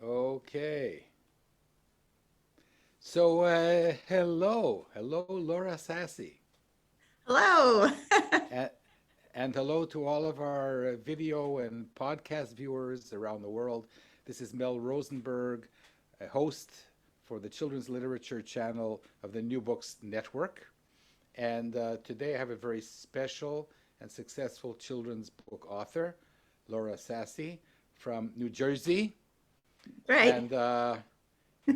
Okay. So, hello, Laura Sassi, Hello. and, and hello to all of our video and podcast viewers around the world. This is Mel Rosenberg, a host for the Children's Literature channel of the New Books Network. And today I have a very special and successful children's book author, Laura Sassi from New Jersey. Right. And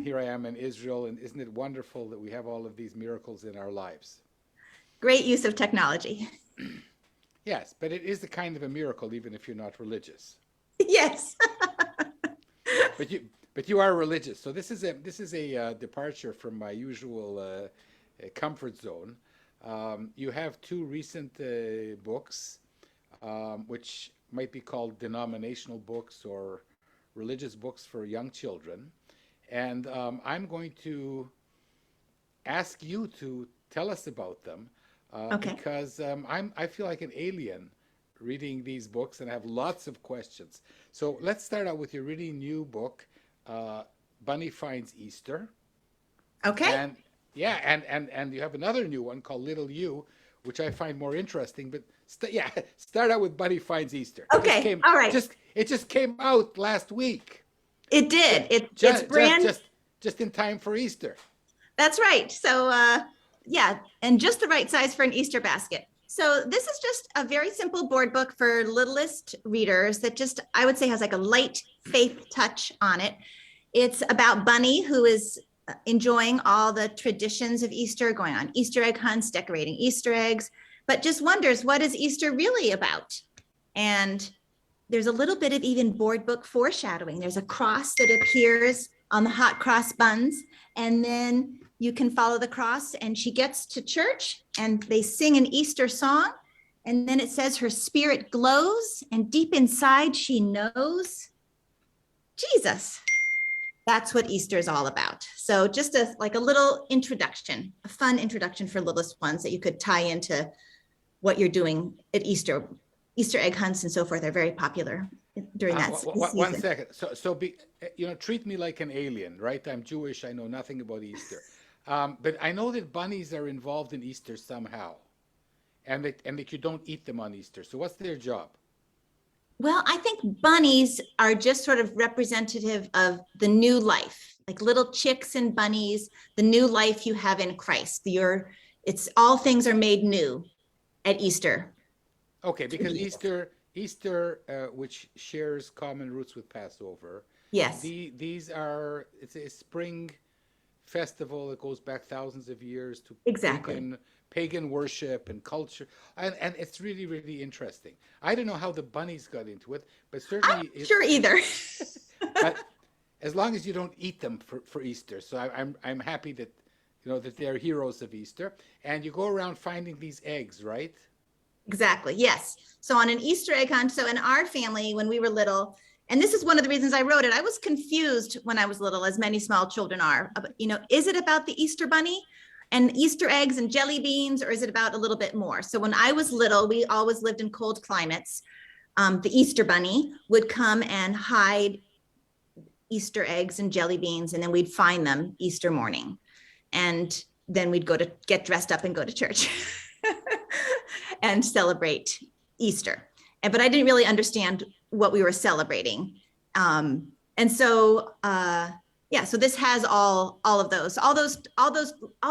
here I am in Israel, and isn't it wonderful that we have all of these miracles in our lives? Great use of technology. Yes, but it is a kind of a miracle, even if you're not religious. Yes. But you are religious, so this is a departure from my usual comfort zone. You have two recent books, which might be called denominational books or religious books for young children. And I'm going to ask you to tell us about them Okay. because I feel like an alien reading these books and I have lots of questions. So let's start out with your really new book, uh, Bunny Finds Easter. Okay. And yeah, and you have another new one called Little You, which I find more interesting. But yeah, start out with Bunny Finds Easter. Okay. All right. It just came out last week. It Just did. It's just just brand. just just in time for Easter. That's right. So yeah, and just the right size for an Easter basket. So this is just a very simple board book for littlest readers that just I would say has like a light faith touch on it. It's about Bunny who is enjoying all the traditions of Easter, going on Easter egg hunts, decorating Easter eggs, but just wonders what is Easter really about? And there's a little bit of even board book foreshadowing. There's a cross that appears on the hot cross buns, and then you can follow the cross, and she gets to church and they sing an Easter song. And then it says her spirit glows, and deep inside she knows Jesus. That's what Easter is all about. So just like a little introduction, a fun introduction for littlest ones that you could tie into what you're doing at Easter. Easter egg hunts and so forth are very popular during that One season. second. Treat me like an alien, right? I'm Jewish. I know nothing about Easter, but I know that bunnies are involved in Easter somehow, and that you don't eat them on Easter. So what's their job? Well, I think bunnies are just sort of representative of the new life, like little chicks and bunnies, the new life you have in Christ. It's all things are made new at Easter. Okay, because Easter, which shares common roots with Passover, Yes, it's a spring festival that goes back thousands of years to exactly. pagan worship and culture, and it's really really interesting. I don't know how the bunnies got into it, but I'm certainly not sure either. but as long as you don't eat them for Easter, so I'm happy that that they're heroes of Easter, and you go around finding these eggs, right? Exactly. Yes. So on an Easter egg hunt, so in our family, when we were little, and this is one of the reasons I wrote it, I was confused when I was little, as many small children are. Is it about the Easter bunny and Easter eggs and jelly beans, or is it about a little bit more? So when I was little, we always lived in cold climates. The Easter bunny would come and hide Easter eggs and jelly beans, and then we'd find them Easter morning. And then we'd go to get dressed up and go to church. And celebrate Easter. But I didn't really understand what we were celebrating. So this has all of those. All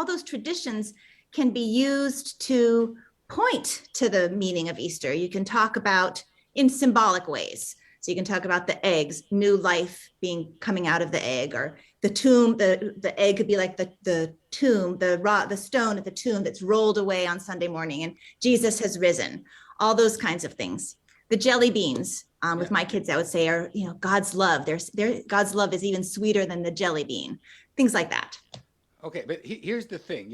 those traditions can be used to point to the meaning of Easter. You can talk about in symbolic ways. So you can talk about the eggs, new life coming out of the egg, or the tomb. The egg could be like the tomb, the stone at the tomb that's rolled away on Sunday morning, and Jesus has risen. All those kinds of things. The jelly beans, Yeah. with my kids, I would say are God's love. God's love is even sweeter than the jelly bean. Things like that. Okay, but here's the thing,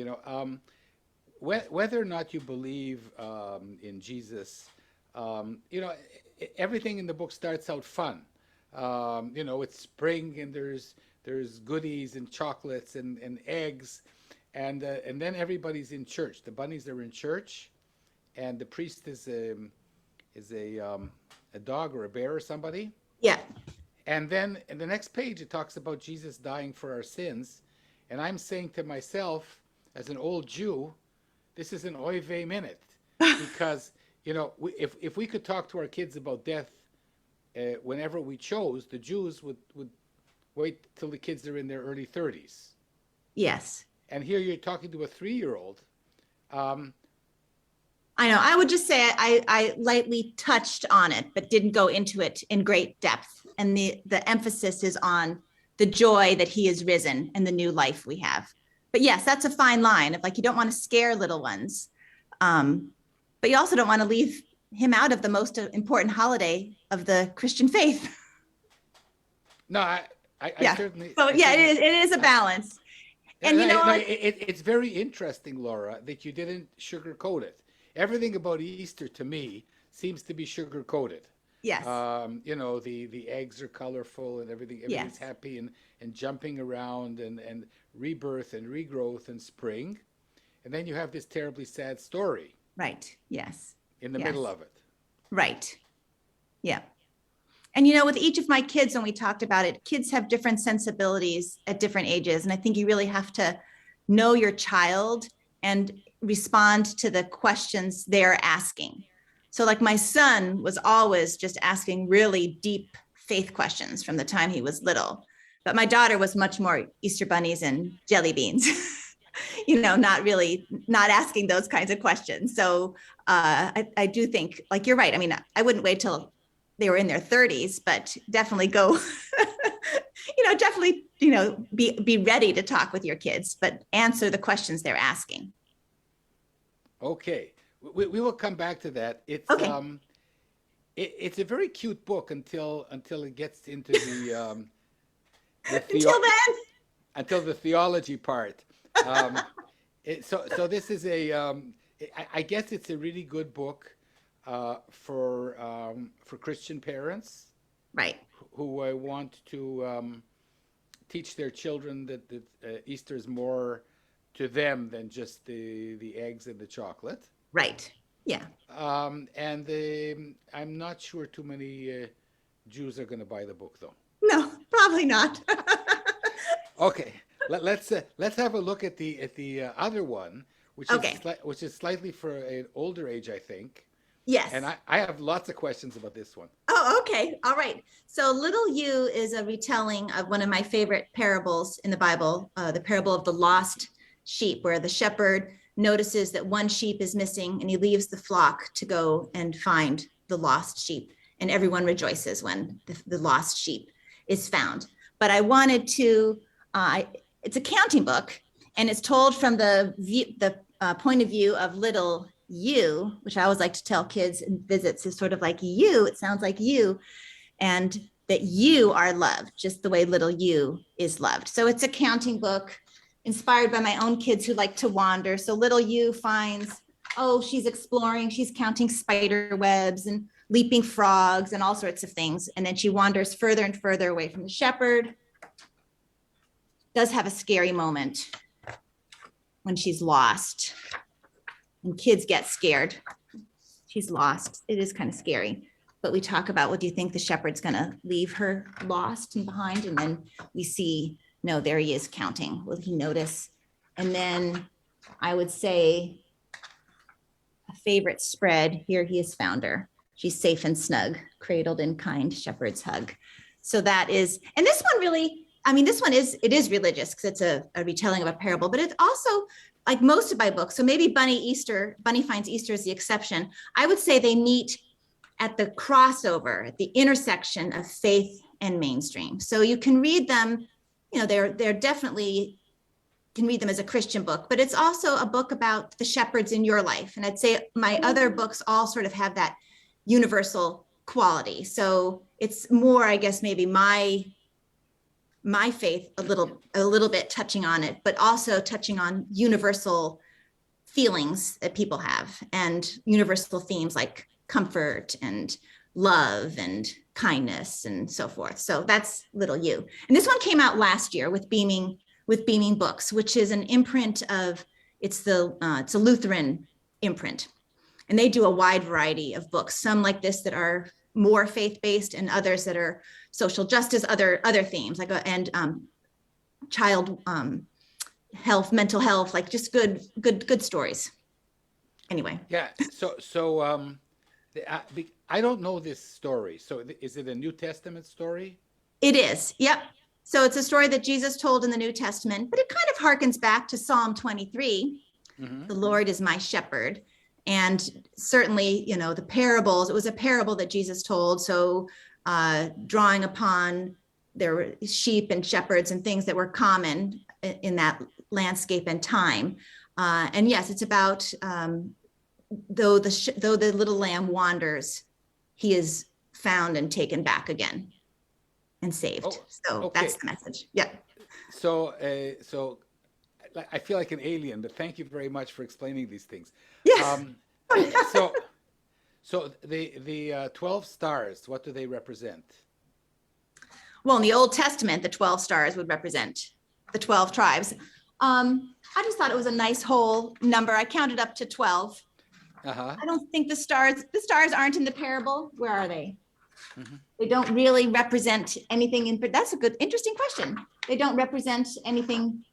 whether or not you believe in Jesus, everything in the book starts out fun. It's spring and there's goodies and chocolates and eggs, and then everybody's in church. The bunnies are in church, and the priest is a dog or a bear or somebody, Yeah. And then in the next page, it talks about Jesus dying for our sins. And I'm saying to myself, as an old Jew, this is an oy vey minute. Because, if we could talk to our kids about death whenever we chose, the Jews would wait till the kids are in their early 30s. Yes. And here you're talking to a 3-year-old. I know. I would just say I lightly touched on it, but didn't go into it in great depth. And the emphasis is on the joy that he is risen and the new life we have. But yes, that's a fine line of like, you don't want to scare little ones. But you also don't want to leave him out of the most important holiday of the Christian faith. No, I certainly. So yeah, it is a balance. And it's very interesting, Laura, that you didn't sugarcoat it. Everything about Easter to me seems to be sugar-coated. Yes. The eggs are colorful and everything's Yes. happy and jumping around and rebirth and regrowth and spring. And then you have this terribly sad story. Right. Yes. In the middle of it. Right. Yeah. And, with each of my kids, when we talked about it, kids have different sensibilities at different ages. And I think you really have to know your child and respond to the questions they're asking. So like my son was always just asking really deep faith questions from the time he was little. But my daughter was much more Easter bunnies and jelly beans, not asking those kinds of questions. So I do think, like, you're right. I mean, I wouldn't wait till they were in their 30s, but definitely go, be ready to talk with your kids, but answer the questions they're asking. Okay, we will come back to that. It's Okay. It's a very cute book until it gets into the until the theology part. So this is I guess it's a really good book for Christian parents, Right. who want to teach their children that Easter is more to them than just the eggs and the chocolate. Right. Yeah. And I'm not sure too many Jews are going to buy the book, though. No, probably not. Okay, let's have a look at the other one, which is slightly for an older age, I think. Yes. And I have lots of questions about this one. Oh, okay. All right. So Little You is a retelling of one of my favorite parables in the Bible, the parable of the lost sheep, where the shepherd notices that one sheep is missing and he leaves the flock to go and find the lost sheep. And everyone rejoices when the lost sheep is found. But I wanted to, it's a counting book, and it's told from the point of view of little you, which I always like to tell kids in visits is sort of like you, it sounds like you, and that you are loved just the way little you is loved. So it's a counting book inspired by my own kids who like to wander. So little you finds, she's exploring, she's counting spider webs and leaping frogs and all sorts of things. And then she wanders further and further away from the shepherd. Does have a scary moment when she's lost. And kids get scared. She's lost. It is kind of scary. But we talk about, what do you think the shepherd's going to leave her lost and behind? And then we see, no, there he is counting. Will he notice? And then I would say a favorite spread, here he has found her. She's safe and snug, cradled in kind shepherd's hug. So that is, and this one really, it is religious because it's a retelling of a parable, but it's also like most of my books. So maybe Bunny Finds Easter is the exception. I would say they meet at the crossover, at the intersection of faith and mainstream. So you can read them, they're definitely, can read them as a Christian book, but it's also a book about the shepherds in your life. And I'd say my other books all sort of have that universal quality. So it's more, I guess, maybe my faith a little bit touching on it, but also touching on universal feelings that people have and universal themes like comfort and love and kindness and so forth. So that's Little You. And this one came out last year with Beaming Books, which is an imprint of, it's a Lutheran imprint. And they do a wide variety of books, some like this that are more faith-based, and others that are social justice, other themes, like and child health, mental health, like just good stories. Anyway. Yeah. I don't know this story. So is it a New Testament story? It is. Yep. So it's a story that Jesus told in the New Testament, but it kind of harkens back to Psalm 23. Mm-hmm. The Lord is my shepherd. And certainly, the parables, it was a parable that Jesus told. So drawing upon their sheep and shepherds and things that were common in that landscape and time. And yes, it's about though the little lamb wanders, he is found and taken back again and saved. So okay. That's the message. Yeah. So I feel like an alien, but thank you very much for explaining these things. Yes. So the 12 stars, what do they represent? Well, in the Old Testament, the 12 stars would represent the 12 tribes. I just thought it was a nice whole number. I counted up to 12. Uh-huh. I don't think the stars aren't in the parable. Where are they? Mm-hmm. They don't really represent anything that's a good, interesting question. They don't represent anything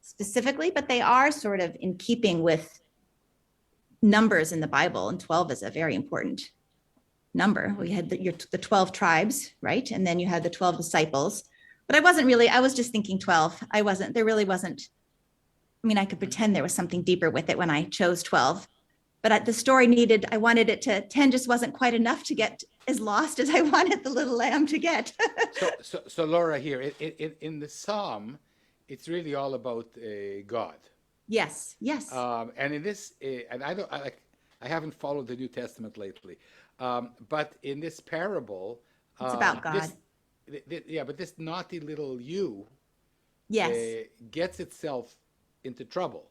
specifically, but they are sort of in keeping with numbers in the Bible, and 12 is a very important number. We had the 12 tribes, right? And then you had the 12 disciples. But I was just thinking 12. There really wasn't. I mean, I could pretend there was something deeper with it when I chose 12. But the story I wanted it to, 10 just wasn't quite enough to get as lost as I wanted the little lamb to get. so Laura, here, in the Psalm, it's really all about God. Yes. And in this, and I haven't followed the New Testament lately, but in this parable, It's about God. But this naughty little ewe, Yes. gets itself into trouble.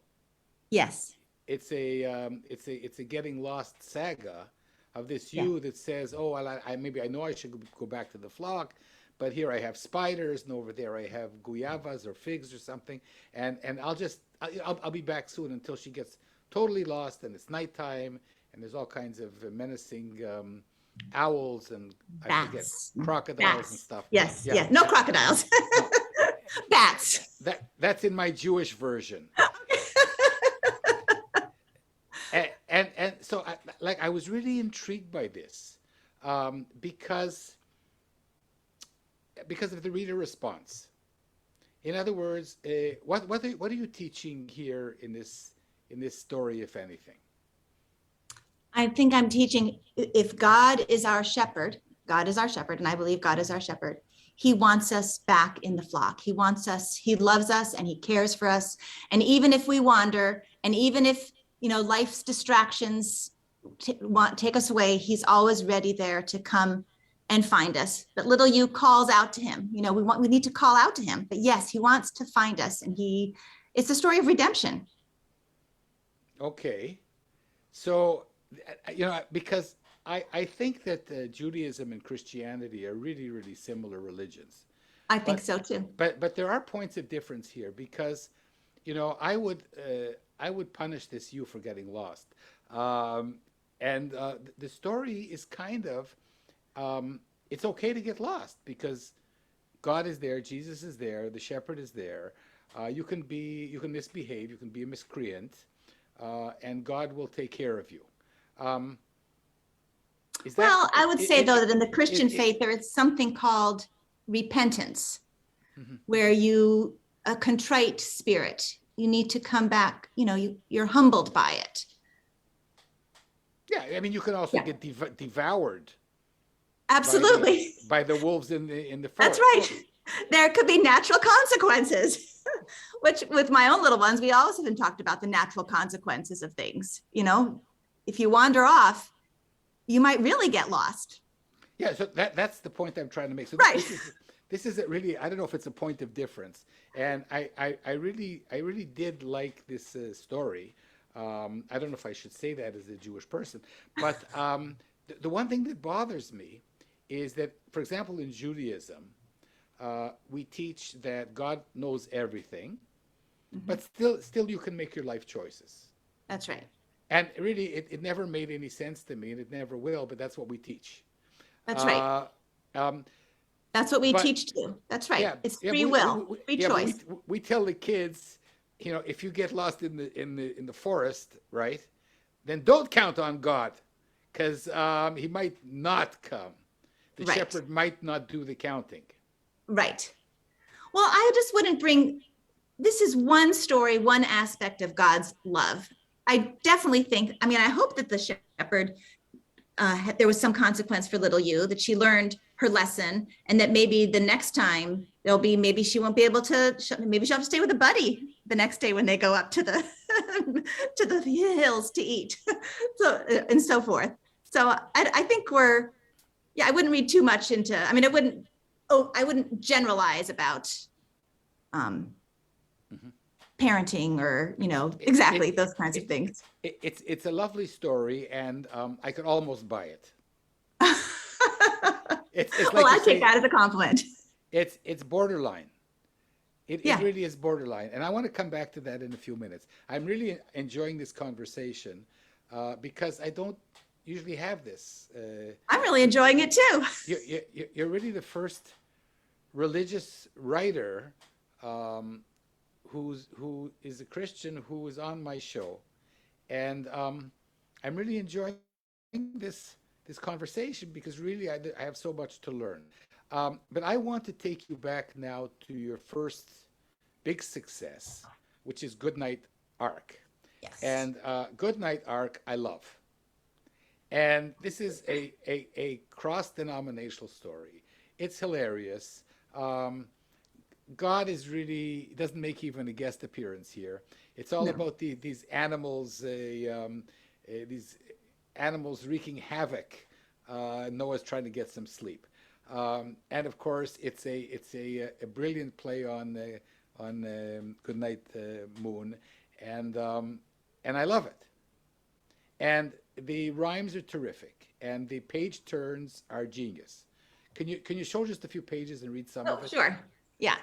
Yes. It's a getting lost saga of this ewe that says, oh, well, I know I should go back to the flock, but here I have spiders, and over there I have guayavas or figs or something, and I'll be back soon, until she gets totally lost, and it's nighttime, and there's all kinds of menacing owls and Bats. crocodiles and stuff. Yes. Yeah. No crocodiles. No. Bats. That's in my Jewish version. And so I was really intrigued by this because of the reader response. In other words, what are you teaching here in this story, if anything? I think I'm teaching, if God is our shepherd, and I believe God is our shepherd, he wants us back in the flock. He loves us, and he cares for us. And even if we wander, and even if, life's distractions take us away, he's always ready there to come and find us. But little you calls out to him. We need to call out to him. But yes, he wants to find us, and it's a story of redemption. Okay. So, because I think that Judaism and Christianity are really, really similar religions. I think so too. But there are points of difference here, because, I would punish this ewe for getting lost. And the story is kind of, it's okay to get lost, because God is there, Jesus is there, the shepherd is there. You can misbehave, you can be a miscreant, and God will take care of you. I would say, though, that in the Christian faith, there is something called repentance, mm-hmm. where a contrite spirit, you need to come back, you're humbled by it. Yeah, I mean, you can also get devoured. Absolutely. By the wolves in the forest. That's right. There could be natural consequences, which with my own little ones, we always have been talked about the natural consequences of things. If you wander off, you might really get lost. Yeah, so that's the point I'm trying to make. So right. This is really, I don't know if it's a point of difference. And I really did like this story. I don't know if I should say that as a Jewish person, but the one thing that bothers me is that, for example, in Judaism, we teach that God knows everything, mm-hmm. but still you can make your life choices. That's right. And really, it never made any sense to me, and it never will, but that's what we teach. That's right. Um, That's what we but teach too. That's right. yeah, It's yeah, free will, free yeah, but choice. we tell the kids, you know, if you get lost in the forest, right, then don't count on God, because he might not come. The Right. shepherd might not do the counting. Right. Well, I just wouldn't bring, this is one story, one aspect of God's love. I definitely think, I mean, I hope that the shepherd, there was some consequence for little you, that she learned her lesson, and that maybe the next time there'll be, maybe she won't be able to, maybe she'll have to stay with a buddy the next day when they go up to the to the hills to eat, so and so forth. So I think I wouldn't read too much into, I mean, I wouldn't generalize about parenting, or, exactly those kinds of things. It's a lovely story, and I could almost buy it. It's Well, like I you take say, that as a compliment. it's borderline. It Yeah. really is borderline, and I want to come back to that in a few minutes. I'm really enjoying this conversation because I don't usually have this. I'm really enjoying it too. You're really the first religious writer who is a Christian who is on my show, and I'm really enjoying this conversation because really I have so much to learn. But I want to take you back now to your first big success, which is Goodnight Ark. Yes. And Goodnight Ark, I love. And this is a cross-denominational story. It's hilarious. God is really doesn't make even a guest appearance here. It's all No. about these animals, these animals wreaking havoc. Noah's trying to get some sleep, and of course, it's a brilliant play on Goodnight Moon, and I love it. And the rhymes are terrific, and the page turns are genius. Can you show just a few pages and read some Oh, of it? sure. Yeah.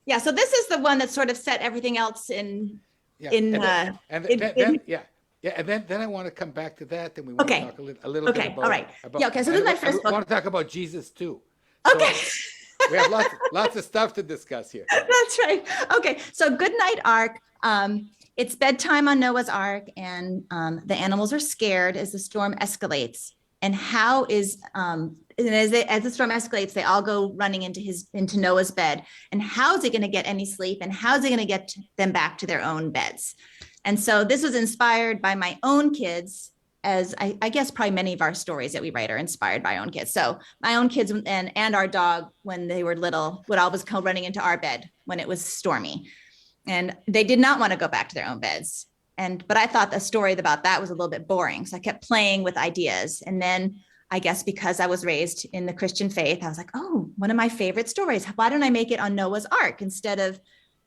Yeah. So this is the one that sort of set everything else in, Yeah, in, and in- then yeah, yeah, and then I want to come back to that, and we want Okay. to talk a little bit Okay. about All right. Yeah. Okay. So this is my first I book. want to talk about Jesus too. So Okay. we have lots of stuff to discuss here. That's right. Okay. So Goodnight Ark. It's bedtime on Noah's Ark, and the animals are scared as the storm escalates. And how is and as the storm escalates, they all go running into Noah's bed. And how is he going to get any sleep? And how is he going to get them back to their own beds? And so this was inspired by my own kids, as I guess probably many of our stories that we write are inspired by our own kids. So my own kids and our dog, when they were little, would always come running into our bed when it was stormy. And they did not want to go back to their own beds. But I thought the story about that was a little bit boring. So I kept playing with ideas. And then I guess because I was raised in the Christian faith, I was like, oh, one of my favorite stories. Why don't I make it on Noah's Ark instead of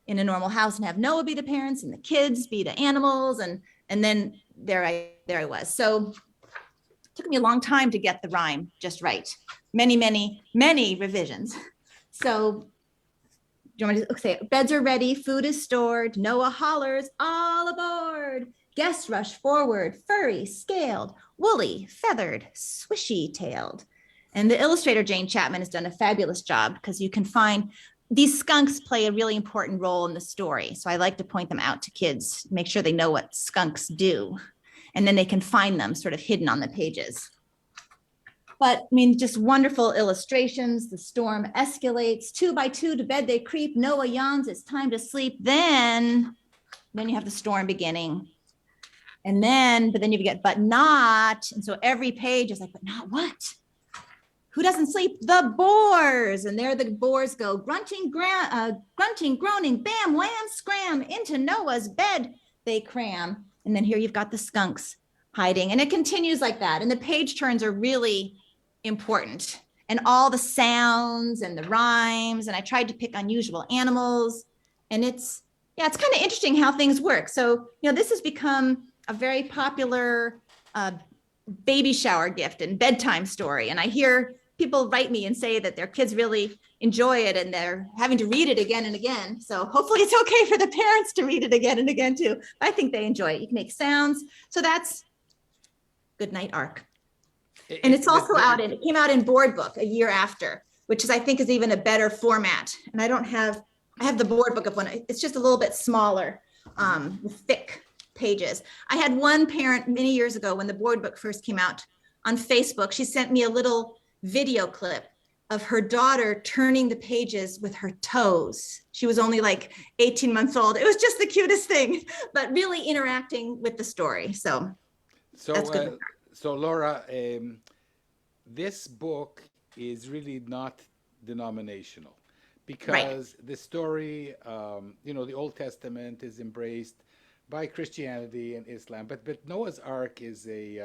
in a normal house, and have Noah be the parents and the kids be the animals? And then there I was. So it took me a long time to get the rhyme just right. Many, many, many revisions. So do you want me to say, beds are ready, food is stored, Noah hollers, all aboard. Guests rush forward, furry, scaled, woolly, feathered, swishy-tailed. And the illustrator, Jane Chapman, has done a fabulous job, because you can find these skunks play a really important role in the story. So I like to point them out to kids, make sure they know what skunks do. And then they can find them sort of hidden on the pages. But I mean, just wonderful illustrations. The storm escalates, 2 by 2 to bed they creep. Noah yawns, it's time to sleep. Then you have the storm beginning. But then you get, but not. And so every page is like, but not what? Who doesn't sleep? The boars. And there the boars go, grunting, groaning, bam, wham, scram, into Noah's bed they cram. And then here you've got the skunks hiding. And it continues like that. And the page turns are really important. And all the sounds and the rhymes. And I tried to pick unusual animals. And it's kind of interesting how things work. So, this has become a very popular baby shower gift and bedtime story. And I hear people write me and say that their kids really enjoy it, and they're having to read it again and again. So hopefully it's okay for the parents to read it again and again too. I think they enjoy it. You can make sounds. So that's Goodnight Ark. And it's also it came out in board book a year after, which is, I think, is even a better format. And I have the board book of one. It's just a little bit smaller, with thick pages. I had one parent many years ago when the board book first came out on Facebook. She sent me a little video clip of her daughter turning the pages with her toes. She was only like 18 months old. It was just the cutest thing, but really interacting with the story. So that's good. So Laura, this book is really not denominational, because the story, the Old Testament is embraced by Christianity and Islam, but Noah's Ark is a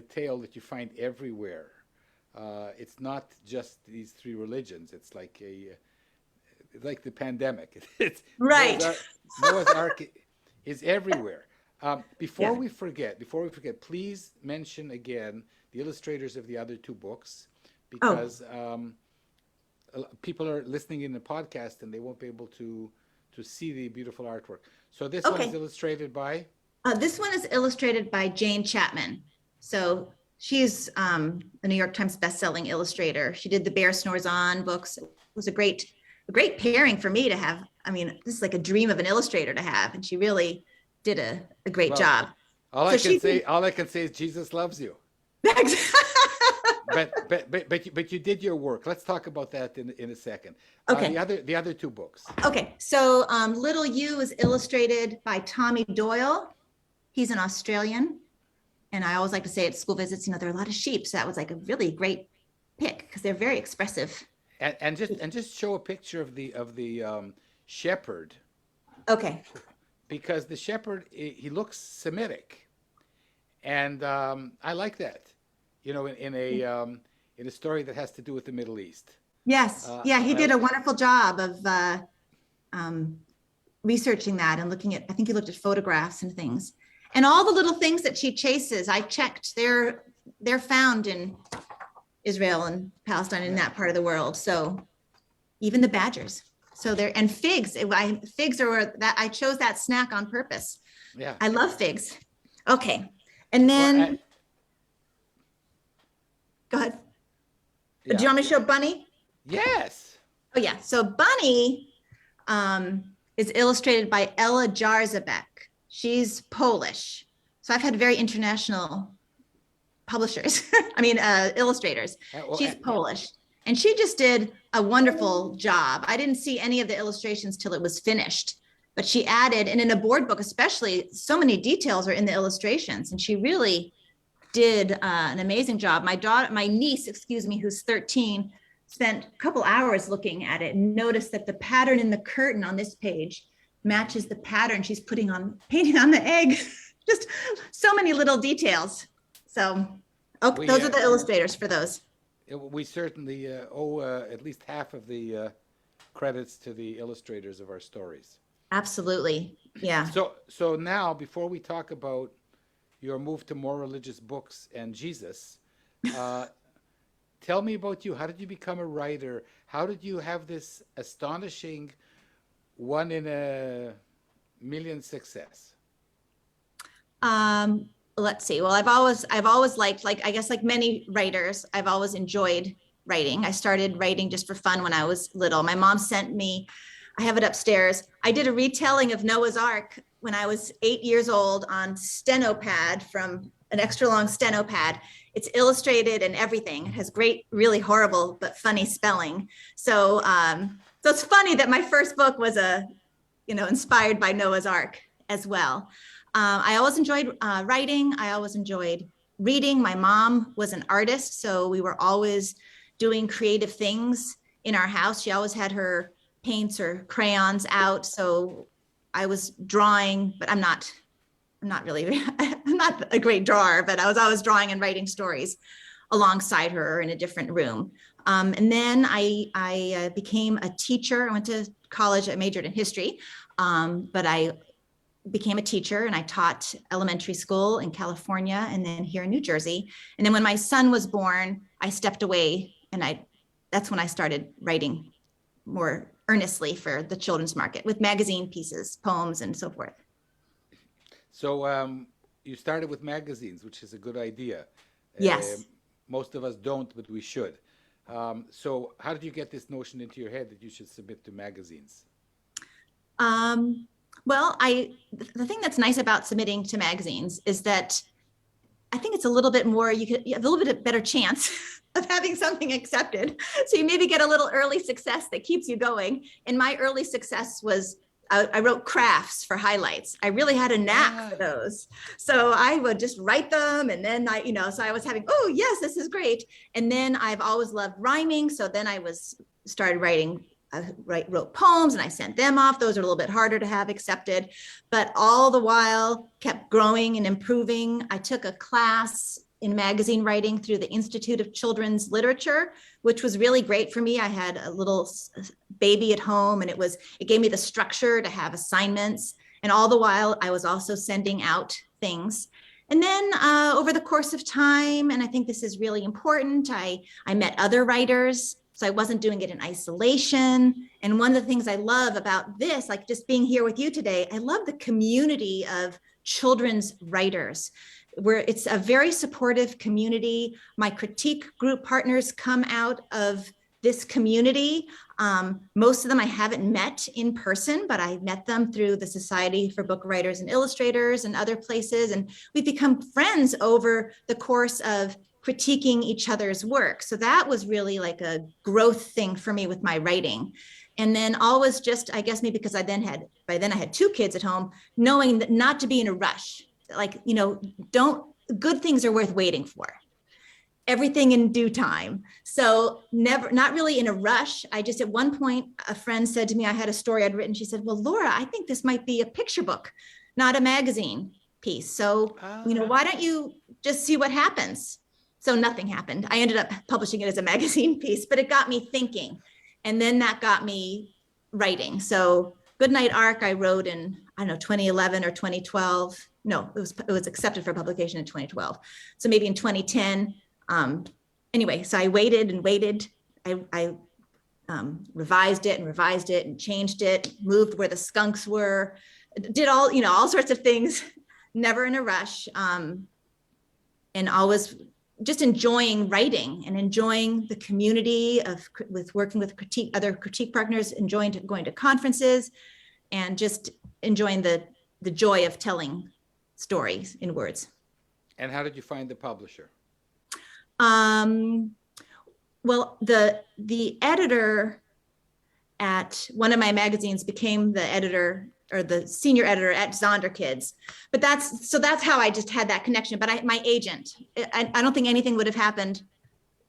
tale that you find everywhere. It's not just these three religions. It's like the pandemic. It's right. Noah's Ark is everywhere. Before we forget, please mention again the illustrators of the other two books, because people are listening in the podcast and they won't be able to see the beautiful artwork. So this one is illustrated by? This one is illustrated by Jane Chapman. So she's a New York Times bestselling illustrator. She did the Bear Snores On books. It was a great pairing for me to have. I mean, this is like a dream of an illustrator to have, and she really did a great job. All I can say is Jesus loves you. But you did your work. Let's talk about that in a second. Okay. The other two books. Okay. So Little You is illustrated by Tommy Doyle. He's an Australian. And I always like to say at school visits, there are a lot of sheep. So that was like a really great pick because they're very expressive. And just show a picture of the shepherd. Okay. Because the shepherd, he looks Semitic, and I like that. In a story that has to do with the Middle East. Yes. He did a wonderful job of researching that and looking at. I think he looked at photographs and things. And all the little things that she chases, I checked, they're found in Israel and Palestine, in that part of the world. So even the badgers. So and figs. Figs are that I chose that snack on purpose. Yeah. I love figs. Okay. And then go ahead. Yeah. Do you want me to show Bunny? Yes. Oh yeah. So Bunny is illustrated by Ella Jarzabek. She's Polish. So I've had very international publishers, illustrators. She's Polish. And she just did a wonderful job. I didn't see any of the illustrations till it was finished, but she added, and in a board book especially, so many details are in the illustrations. And she really did an amazing job. My niece, who's 13, spent a couple hours looking at it and noticed that the pattern in the curtain on this page matches the pattern she's painting on the egg. Just so many little details. So those are the illustrators for those. We certainly owe at least half of the credits to the illustrators of our stories. Absolutely. Yeah. So now, before we talk about your move to more religious books and Jesus, tell me about you. How did you become a writer? How did you have this astonishing 1 in a million success? Let's see. Well, I've always liked, I guess like many writers, I've always enjoyed writing. I started writing just for fun when I was little. My mom sent me, I have it upstairs. I did a retelling of Noah's Ark when I was 8 years old on steno pad, from an extra long steno pad. It's illustrated and everything. It has great, really horrible, but funny spelling. So it's funny that my first book was inspired by Noah's Ark as well. I always enjoyed writing. I always enjoyed reading. My mom was an artist, so we were always doing creative things in our house. She always had her paints or crayons out. So I was drawing, but I'm not a great drawer, but I was always drawing and writing stories alongside her in a different room. And then I became a teacher. I went to college. I majored in history, but I became a teacher and I taught elementary school in California and then here in New Jersey. And then when my son was born, I stepped away, and that's when I started writing more earnestly for the children's market with magazine pieces, poems, and so forth. So you started with magazines, which is a good idea. Yes. most of us don't, but we should. So how did you get this notion into your head that you should submit to magazines? Well, the thing that's nice about submitting to magazines is that I think it's a little bit more, you have a little bit better chance of having something accepted. So you maybe get a little early success that keeps you going. And my early success was I wrote crafts for highlights. I really had a knack for those. So I would just write them. And then so I was having, oh yes, this is great. And then I've always loved rhyming. So then I started writing. I wrote poems and I sent them off. Those are a little bit harder to have accepted, but all the while kept growing and improving. I took a class in magazine writing through the Institute of Children's Literature, which was really great for me. I had a little baby at home and it gave me the structure to have assignments. And all the while I was also sending out things. And then over the course of time, and I think this is really important, I met other writers. So I wasn't doing it in isolation. And one of the things I love about this, like just being here with you today, I love the community of children's writers, where it's a very supportive community. My critique group partners come out of this community. Most of them I haven't met in person, but I met them through the Society for Book Writers and Illustrators and other places. And we've become friends over the course of critiquing each other's work. So that was really like a growth thing for me with my writing. And then always just, I guess maybe because by then I had 2 kids at home, knowing that not to be in a rush, like, good things are worth waiting for. Everything in due time. So not really in a rush. I just, at one point, a friend said to me, I had a story I'd written. She said, well, Laura, I think this might be a picture book, not a magazine piece. So, why don't you just see what happens? So nothing happened. I ended up publishing it as a magazine piece, but it got me thinking. And then that got me writing. So Goodnight Ark, I wrote in, 2011 or 2012. No, it was accepted for publication in 2012. So maybe in 2010. Anyway, so I waited and waited. I revised it and changed it, moved where the skunks were, did all sorts of things, never in a rush. And always just enjoying writing and enjoying the community with working with other critique partners, enjoying going to conferences, and just enjoying the joy of telling stories in words. And how did you find the publisher? Well, the editor at one of my magazines became the editor or the senior editor at Zonderkidz. But that's how I just had that connection. But my agent, I don't think anything would have happened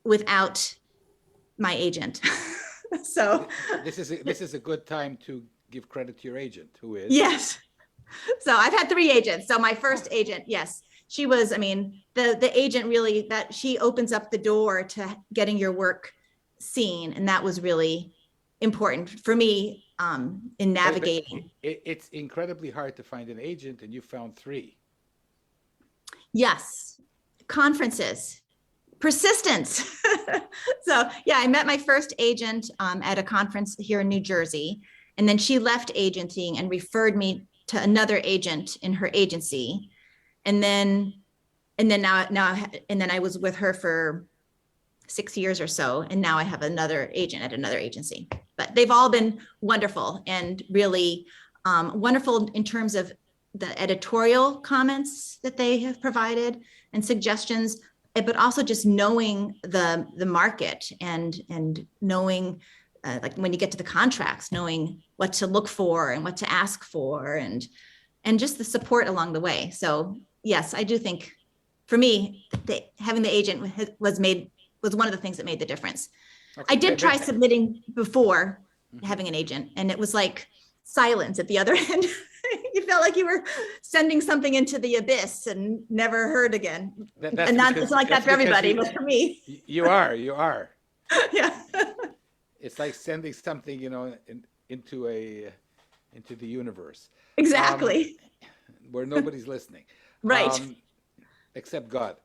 without my agent. So this is a good time to give credit to your agent, who is? Yes. So I've had 3 agents. So my first agent, yes, she was, the agent really, that she opens up the door to getting your work seen. And that was really important for me in navigating. It's incredibly hard to find an agent, and you found 3. Yes. Conferences, persistence. So yeah, I met my first agent at a conference here in New Jersey, and then she left agenting and referred me to another agent in her agency. And then I was with her for 6 years or so. And now I have another agent at another agency, but they've all been wonderful and really wonderful in terms of the editorial comments that they have provided and suggestions, but also just knowing the market and knowing like when you get to the contracts, knowing what to look for and what to ask for and just the support along the way. So yes, I do think for me, having the agent was one of the things that made the difference. Okay. I did try submitting before having an agent, and it was like silence at the other end. You felt like you were sending something into the abyss and never heard again. It's like that for everybody, but for me. You are. Yeah. It's like sending something, into the universe. Exactly. Where nobody's listening. Right. Except God.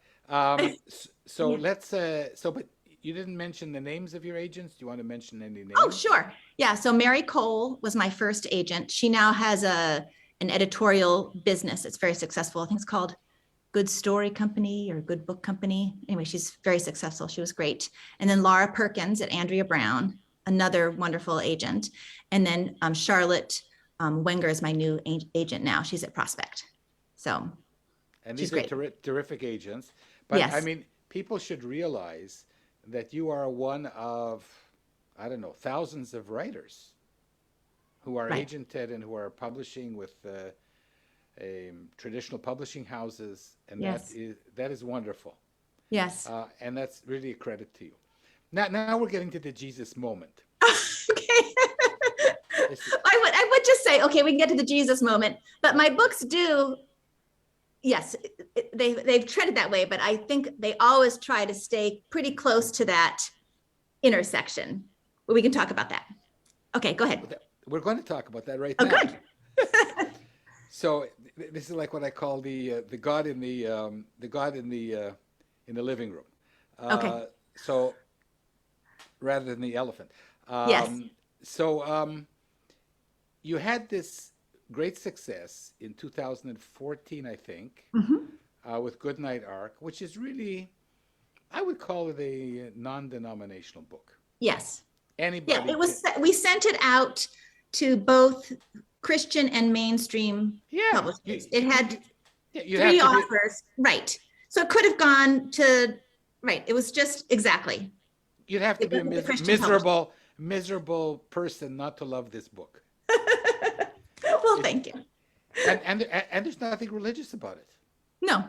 So let's, but you didn't mention the names of your agents. Do you want to mention any names? Oh, sure. Yeah. So Mary Cole was my first agent. She now has an editorial business. It's very successful. I think it's called Good Story Company or Good Book Company. Anyway, she's very successful. She was great. And then Laura Perkins at Andrea Brown, another wonderful agent. And then Charlotte Wenger is my new agent now. She's at Prospect. So And she's these are great. terrific agents. But Yes. I mean, people should realize that you are one of, I don't know, thousands of writers who are Right. agented and who are publishing with traditional publishing houses, and Yes. that is wonderful, Yes. and that's really a credit to you. Now we're getting to the Jesus moment. Okay. I would just say, okay, we can get to the Jesus moment, but my books do, yes, they've treaded that way, but I think they always try to stay pretty close to that intersection. But we can talk about that. Okay, go ahead. We're going to talk about that right Oh, now. good. So this is like what I call the God in the living room. Okay. So rather than the elephant. Yes. So you had this great success in 2014, I think, with Goodnight Ark, which is really, I would call it a non-denominational book. Yes. Anybody? Yeah, it was. We sent it out to both Christian and mainstream publishers. It had three offers, right? So it could have gone to, right? It was just exactly. You'd have to be a miserable person not to love this book. Well, thank you. And there's nothing religious about it. No.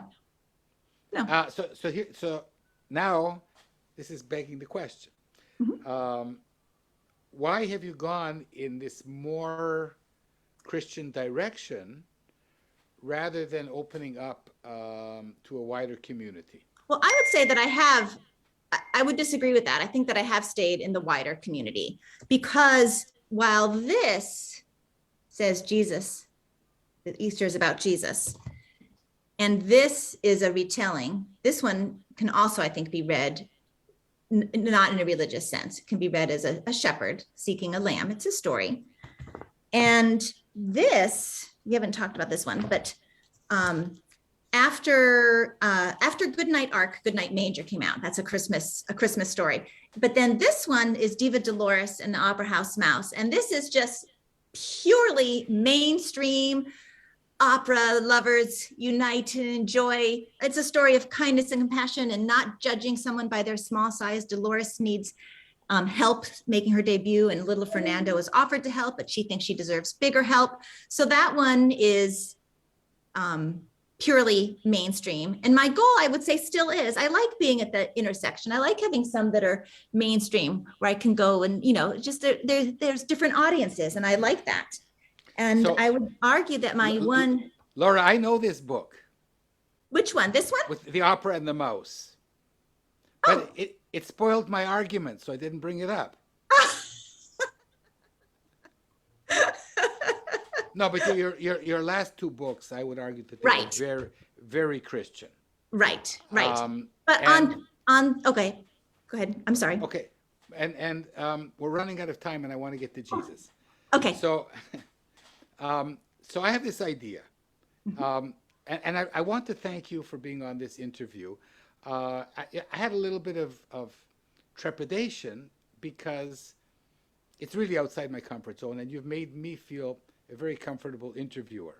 So now this is begging the question. Why have you gone in this more Christian direction rather than opening up to a wider community? Well, I would say that I would disagree with that. I think that I have stayed in the wider community because while this says Jesus, that Easter is about Jesus, and this is a retelling, this one can also, I think, be read not in a religious sense. It can be read as a shepherd seeking a lamb. It's a story. And this, we haven't talked about this one, but after Goodnight Ark, Goodnight Manger came out. That's a Christmas story. But then this one is Diva Dolores and the Opera House Mouse. And this is just purely mainstream opera lovers unite and enjoy. It's a story of kindness and compassion and not judging someone by their small size. Dolores needs help making her debut, and little Fernando is offered to help, but she thinks she deserves bigger help. So that one is purely mainstream. And my goal, I would say, still is, I like being at the intersection. I like having some that are mainstream where I can go and, just there's different audiences, and I like that. And so, I would argue that my one... Laura, I know this book. Which one? This one? With the opera and the mouse. Oh. But it spoiled my argument, so I didn't bring it up. No, but your last two books, I would argue that they were very, very Christian. Right. But okay, go ahead. I'm sorry. Okay, and we're running out of time, and I want to get to Jesus. Okay. So I have this idea, and I want to thank you for being on this interview. I had a little bit of trepidation because it's really outside my comfort zone, and you've made me feel a very comfortable interviewer.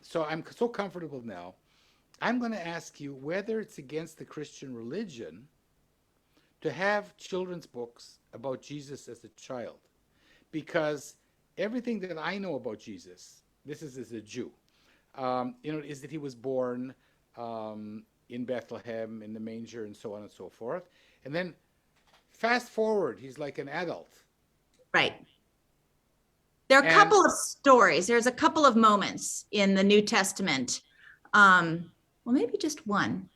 So I'm so comfortable now. I'm going to ask you whether it's against the Christian religion to have children's books about Jesus as a child, because everything that I know about Jesus, this is as a Jew, is that he was born in Bethlehem, in the manger, and so on and so forth. And then fast forward, he's like an adult. Right. There are a couple of stories. There's a couple of moments in the New Testament. Well, maybe just one.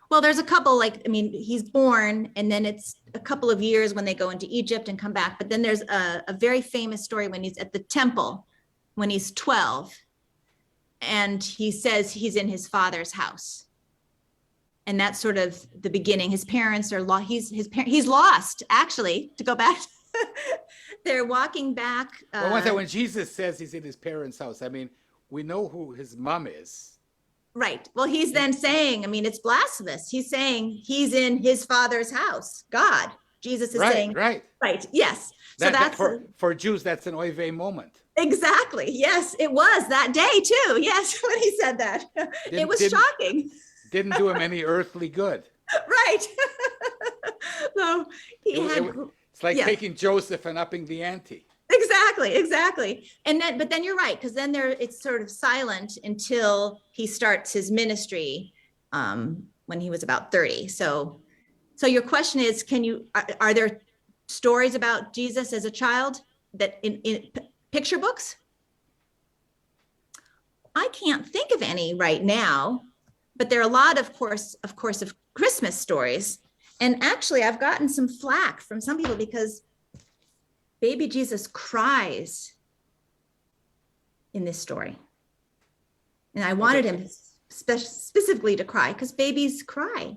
Well, there's a couple, he's born, and then it's a couple of years when they go into Egypt and come back. But then there's a very famous story when he's at the temple, when he's 12, and he says he's in his father's house. And that's sort of the beginning. His parents are lost. He's lost, actually, to go back. They're walking back. Well, when Jesus says he's in his parents' house, I mean, we know who his mom is. Right. Well, he's then saying, I mean, it's blasphemous. He's saying he's in his father's house. God, Jesus is saying, Right. right. Yes. So that's for Jews, that's an oy vey moment. exactly. Yes, it was that day too. Yes, when he said that, it was shocking. Didn't do him any earthly good. Right. So it's like taking Joseph and upping the ante. Exactly. And then, but then you're right, because then it's sort of silent until he starts his ministry when he was about 30. So your question is, are there stories about Jesus as a child that in picture books? I can't think of any right now, but there are a lot, of course, of Christmas stories. And actually, I've gotten some flack from some people because baby Jesus cries in this story. And I wanted him specifically to cry because babies cry.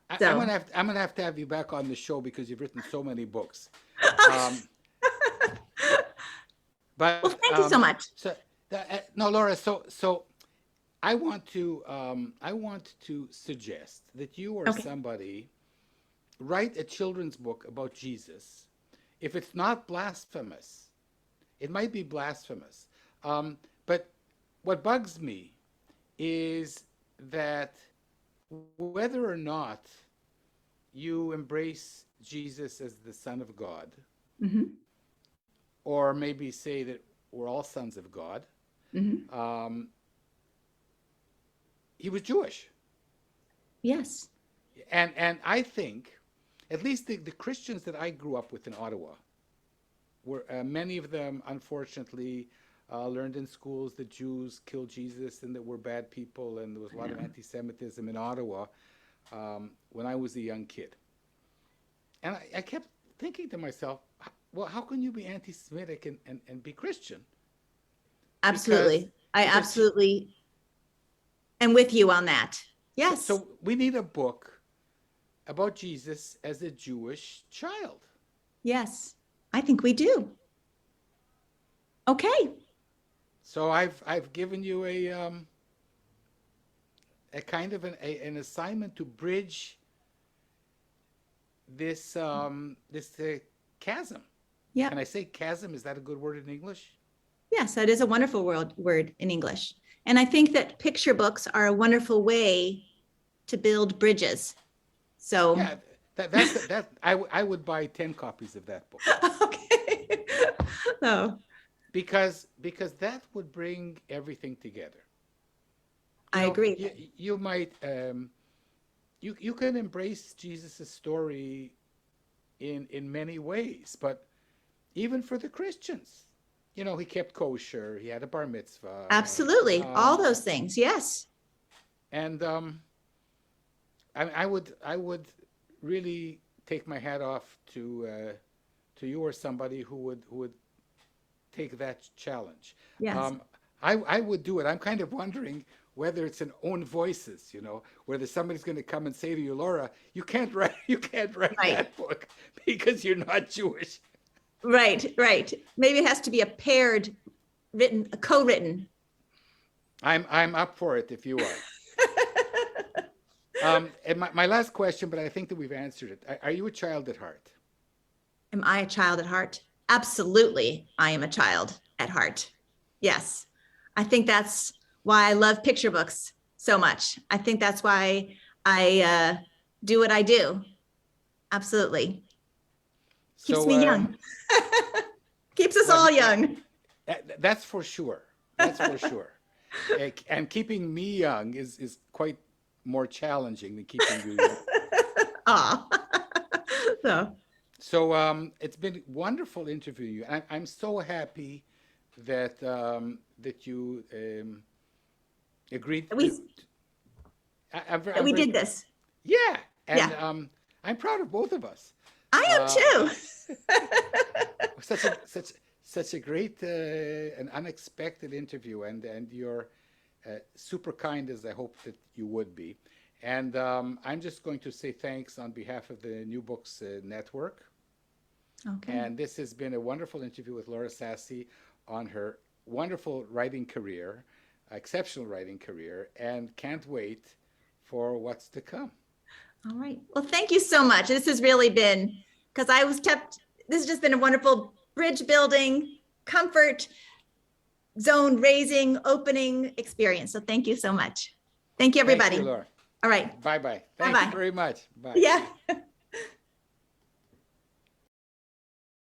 I'm gonna have to have you back on the show because you've written so many books. But well, thank you so much. No, Laura. So I want to suggest that you or somebody write a children's book about Jesus. If it's not blasphemous, it might be blasphemous. But what bugs me is that whether or not you embrace Jesus as the Son of God, mm-hmm. or maybe say that we're all sons of God, mm-hmm. He was Jewish. Yes. And I think, at least the Christians that I grew up with in Ottawa, were many of them, unfortunately, learned in schools that Jews killed Jesus and that we're bad people, and there was a lot of anti-Semitism in Ottawa when I was a young kid. And I kept thinking to myself, well, how can you be anti-Semitic and be Christian? Absolutely. I absolutely am with you on that. Yes. So we need a book about Jesus as a Jewish child. Yes, I think we do. Okay. So I've given you a kind of an assignment to bridge this chasm. Yeah. Can I say chasm? Is that a good word in English? Yes, that is a wonderful word in English. And I think that picture books are a wonderful way to build bridges. So yeah, that I would buy 10 copies of that book. Okay. So because that would bring everything together. I agree. You might you can embrace Jesus' story in many ways, but even for the Christians, he kept kosher, he had a bar mitzvah. Absolutely, all those things, yes. And I would really take my hat off to you or somebody who would take that challenge. Yes. I would do it. I'm kind of wondering whether it's an own voices, whether somebody's going to come and say to you, Laura, you can't write right. that book because you're not Jewish. Right. Maybe it has to be a co-written. I'm up for it if you are. And my last question, but I think that we've answered it. Are you a child at heart? Am I a child at heart? Absolutely, I am a child at heart. Yes. I think that's why I love picture books so much. I think that's why I do what I do. Absolutely. Keeps me young. Keeps us all young. That's for sure. That's for sure. And keeping me young is quite more challenging than keeping you young. So it's been wonderful interviewing you. I'm so happy that you agreed. We did this. Yeah, and I'm proud of both of us. I am too. Such a great and unexpected interview, and you're super kind, as I hope that you would be. And I'm just going to say thanks on behalf of the New Books Network. Okay. And this has been a wonderful interview with Laura Sassi on her wonderful writing career. exceptional writing career, and can't wait for what's to come. All right. Well, thank you so much. This has really been, because this has just been a wonderful bridge building, comfort zone raising, opening experience. So thank you so much. Thank you, everybody. Thank you, Laura. All right. Bye-bye. Thank Bye-bye. you very much. Bye. Yeah.